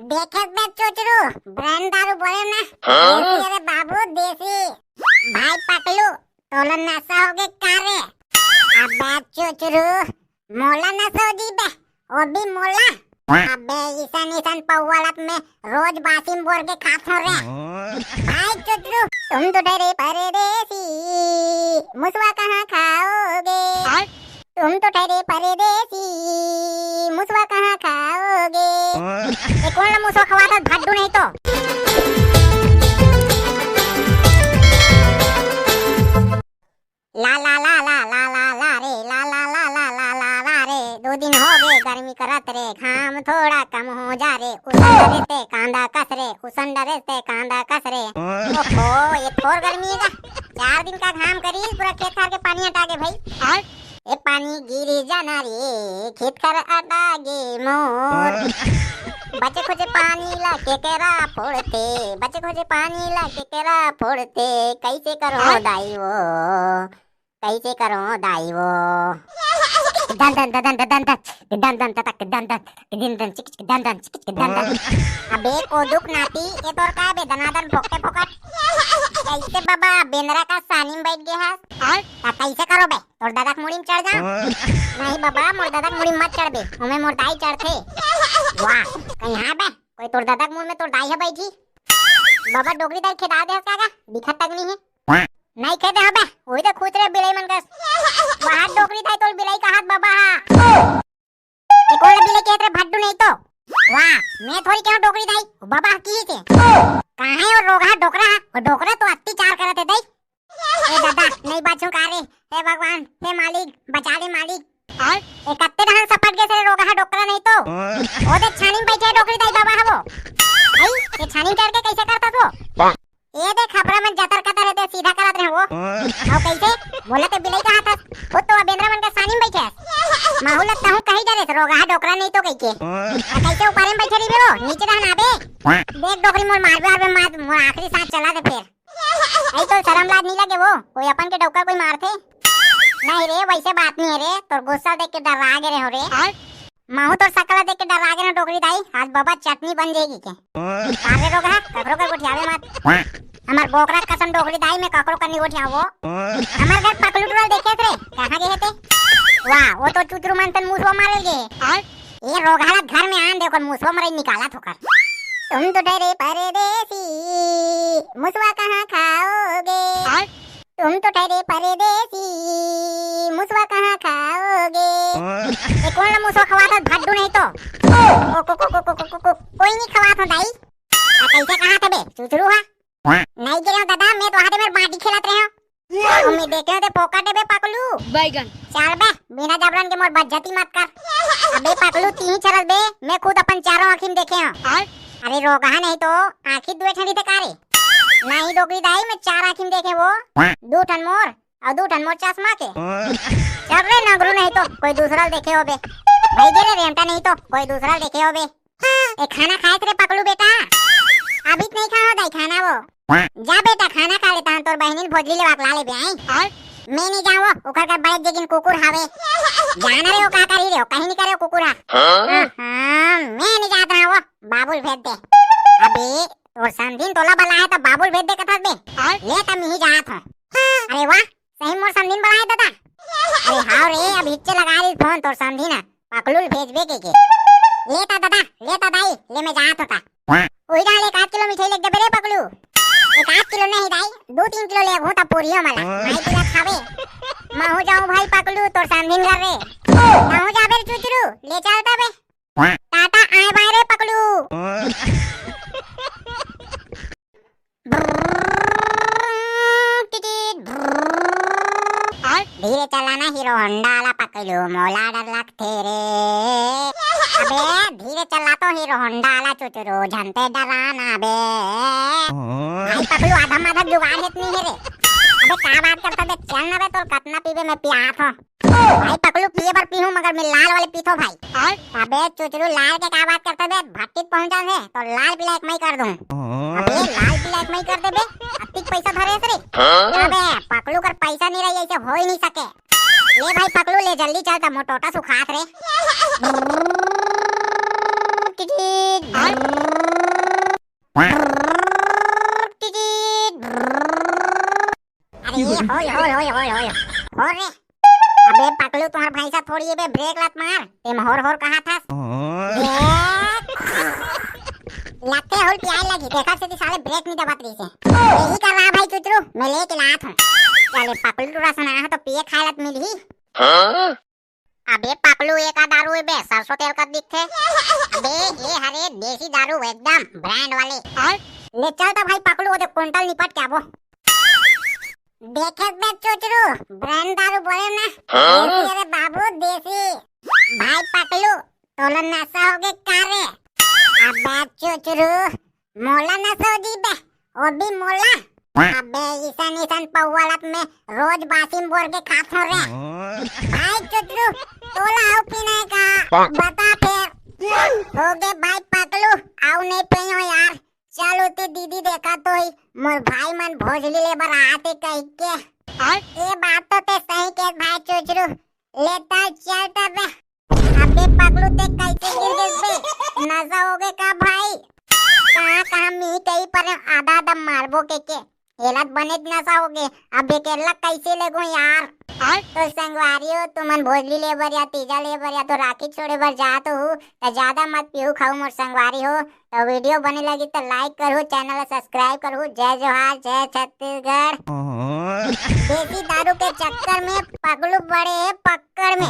देखे बे चोचरू ब्रांड दारू बोले ना देसी अरे बाबू देसी भाई पकलू तोला नशा हो गए कारे अबे चोचरू मोला नशा हो जी बे वो भी मोला अबे ईसान पौवालत में रोज बासिम बोर के खात हो रे भाई चोचरू तुम तो डरे परदेसी मुसवा कहाँ खाओगे तुम तो ठहरे परदेसी मुसवा कहाँ खाओगे ये कौन ला मुसवा खवाता भड्डू नहीं तो ला ला ला ला ला ला ला रे ला ला ला ला ला ला ला रे 2 दिन हो गए गर्मी करत रे घाम थोड़ा कम हो जा रे उसन डरे कांदा कस रे उसन डरे से कांदा कस रे ओहो ये थोर गर्मी है 4 दिन का घाम करी पूरा खेत खार के पानी हटा के भाई ए पानी गिरी जाना रे खेत कर अटागे मोर बच्चे खोजे पानी ला के केरा फोड़ते बच्चे खोजे पानी ला के केरा फोड़ते कैसे करो दाई वो कैसे करो दाई वो दन दन दन दन दन दन दन तक दन दन दिन दन चिक चिक दन दन चिक चिक दन दन अबे को दुख नाती ये तोर का बे दनादन फोकटे फोकट कैसे बाबा बेंदरा का सानी बैठ गया है और कैसे करो बे तोर दादा के मुड़ी में चढ़ जा नहीं बाबा मोर दादा के मुड़ी में मत चढ़ बे हमें मोर दाई चढ़थे वाह कहीं हां बे कोई तोर दादा के मुंह में तोर दाई है बैठी बाबा डोगरी दाई खेदा दे कागा दिखत तक नहीं है नहीं खेदे हबे ओई तो खुद रे बिलाई मन कस बाहर डोगरी दाई तोर बिलाई का हाथ बाबा एक और बिलाई के रे भड्डू नहीं तो वाह मैं थोड़ी क्यों डोगरी दाई बाबा की थे कहां है और रोगा डोकरा और डोकरा तो अत्याचार करते दाई ए दादा नहीं बाचू का रे हे भगवान हे मालिक बचा ले मालिक और ए कत्ते रहन सपट गए से रोगा डोकरा नहीं तो ओ दे छानी में बैठे डोकरी दाई बाबा है वो आई ये छानी करके कैसे करता तो ये देख खपरा में जतर कतर रहते सीधा करत रहे वो और कैसे बोले ते बिलाई कहां था वो तो बेंद्रा मन के सानी में बैठे माहौल लगता हूं कहीं डरे रोगा डोकरा नहीं तो कैसे ऊपर में बैठे रही वो नीचे रहना बे देख डोकरी मोर मारबे मोर आखिरी सांस चला दे फिर आई तो शर्म लाज नहीं लगे वो कोई अपन के डोकर कोई मारते नहीं रे वैसे बात नहीं है रे तोर गुस्सा देख के डरा गए हो रे माहू तोर सकला देख के डरा गए डोकरी दाई आज बाबा चटनी बन जाएगी के सारे रोगा ककरो कर गोठियावे मत हमार बोकरा कसम डोकरी दाई में ककरो करनी गोठियावो हमार घर पकलू टुरल देखे रे कहां गए थे वाह वो तो चुचरू मनतन मुसवा मारे गे ये रोगाला घर में आन देखो मुसवा मरे निकाला ठोकर तुम तो डरे परदेसी मुसवा कहाँ खाओगे तुम तो ठहरे परदेसी मुसवा कहाँ खाओगे ये कौन ला मुसवा खवाता भड्डू नहीं तो कोई नहीं खवाता दाई कैसे कहाँ थे बे चुचरू हा नहीं गिरे दादा मैं तो हाथे में बाटी खिलात रहे हो मैं देख रहे थे पोकटे बे पकलू बैगन चल बे बिना जबरन के मोर बज्जती मत कर अबे पकलू तीन चरस बे मैं खुद अपन चारों आँखिन देखे हूं अरे रोगा नहीं तो आँखी दुए ठंडी थे कारे नहीं डोगरी दाई में 4 आँखिन देखे वो 2 ठन मोर और 2 ठन मोर चश्मा के चल रे नगरू नहीं तो कोई दूसरा देखे हो बे भाई गे रे रेमटा नहीं तो कोई दूसरा देखे हो बे ए खाना खाए रे पकलू बेटा अभी नहीं खाओ दाई खाना वो जा बेटा खाना खा लेता हूं तोर बहनिन भोजली ले वाकला ले बे आई मैं नहीं जाऊँ उखर कर बैठ जेगिन कुकुर हावे जाना रे वो का करी रे कहीं नहीं करे कुकुरा मैं नहीं जाता हूं वो बाबुल भेज दे अबे और संधीन तोला बला है तो बाबुल भेज दे कथा बे ले तब ही जात हूं अरे वाह सही मोर संधीन बला है दादा अरे हां रे अब हिच्चे लगा रही फोन तोर संधीन पकलुल भेज बे के लेता दादा लेता दाई ले मैं जात होता ओई डाल 1 किलो मिठाई ले दे रे पकलू 1 किलो नहीं दाई 2-3 किलो ले घोटा पूरी मला भाई पूरा खावे मैं हो जाऊं भाई पकलू तोर संधीन कर रे मैं हो जाबे चुचरू ले चलता बे टाटा आए बाय रे पकलू धीरे चलाना हीरो होंडा वाला पकलू मोला डर लगते रे अबे धीरे चला तो हीरो होंडा वाला चुचरू झंते डराना बे भाई पकलू आधम आधम जुगाड़ इतनी है रे अबे क्या बात करता बे चल ना बे तो कितना पीवे मैं पिया था भाई पकलू पिए पर पीहूं मगर मैं लाल वाले पीथो भाई अबे चुचरू लाल के क्या बात करता बे भट्टी पहुंचा है तो लाल ब्लैक मैं कर दूं अबे लाल ब्लैक मैं कर दे बे अतिक पैसा धरे रे अबे पकलू कर पैसा नहीं रही ऐसे हो ही नहीं सके ले भाई पकलू ले जल्दी चल ता मोटोटा सुखात रे अरे ये होय होय होय होय होय हो रे। अबे पकलू तुम्हार भैंसा थोड़ी ये बे ब्रेक लत मार तेम होर कहा था लगते होल पियाए लगी देखा से साले ब्रेक नहीं दबात रही से यही कर रहा भाई चुचरू मैं लेके लात हूं चले पकलू टूरा सुना है तो पिए खाए लत मिली अबे पकलू एक दारू है बे सरसों तेल का दिखते अबे ये हरे देसी दारू एकदम ब्रांड वाले ले चल तो भाई पकलू वो क्विंटल निपट क्या वो देखे बे चुचरू ब्रांड दारू बोले ना देसी अरे बाबू देसी भाई पकलू तोला नशा हो गए कारे अबे चुचरू मोला नशा हो जी बे वो भी मोला अबे ईसन पौवालत में रोज बासिम बोर के खात हो रे भाई चुचरू तोला आओ पीने का बता फिर हो गए भाई पकलू आओ नहीं पियो यार चलो ते दीदी देखा तो ही मोर भाई मन भोजली ले बर आते कह के ये बात तो ते सही के भाई चुचरू लेता चल तबे अबे पकलू ते कैसे गिर गए बे नशा हो गए का भाई कहां मी कहीं पर आधा दम मारबो के एलत बने नशा हो गए अबे केला कैसे लगो यार तो संगवारियो तुमन भोजली ले बर या तीजा ले बर या तो राखी छोड़े बर जात हो तो ज्यादा मत पियो खाओ मोर संगवारी हो तो वीडियो बने लगी तो लाइक करो चैनल सब्सक्राइब करो जय जोहार जय छत्तीसगढ़ देसी दारू के चक्कर में पगलू बड़े पकड़ में